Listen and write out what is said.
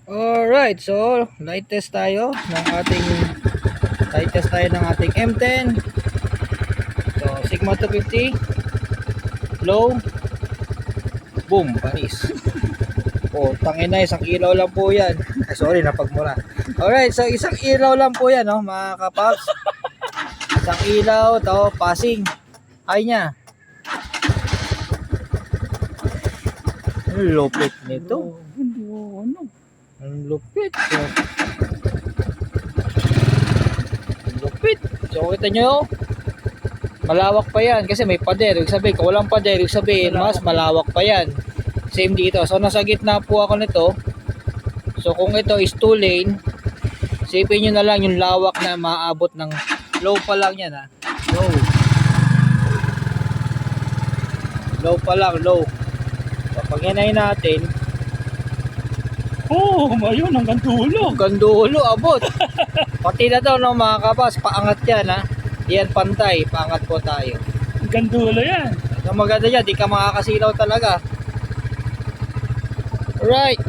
Alright, so light test tayo ng ating M10. So Sigma 250 low, boom, panis. Oh, tangin na, isang ilaw lang po yan. Ay, sorry, napagmura. Alright, so isang ilaw lang po yan, no, mga kapaps. Isang ilaw, to passing. Ay niya. Ang lupit nito. Ang lupit. So, ang lupit. So, kita nyo, malawak pa yan kasi may pader. Ibig sabihin, kung walang pader, ibig sabihin, mas malawak pa yan. Same dito. So, nasa gitna po ako nito. So, kung ito is 2 lane, sipin nyo na lang yung lawak na maaabot ng low pa lang yan, ha. Low. Low pa lang, low. So, pag hinahin natin, Oo, ayun, hanggang dulo. gandulo, abot. Pati na daw, no, mga kapas, paangat yan, ha. Yan pantay, paangat po tayo. Hanggang dulo yan. Ang maganda yan, di ka makakasilaw talaga. Alright.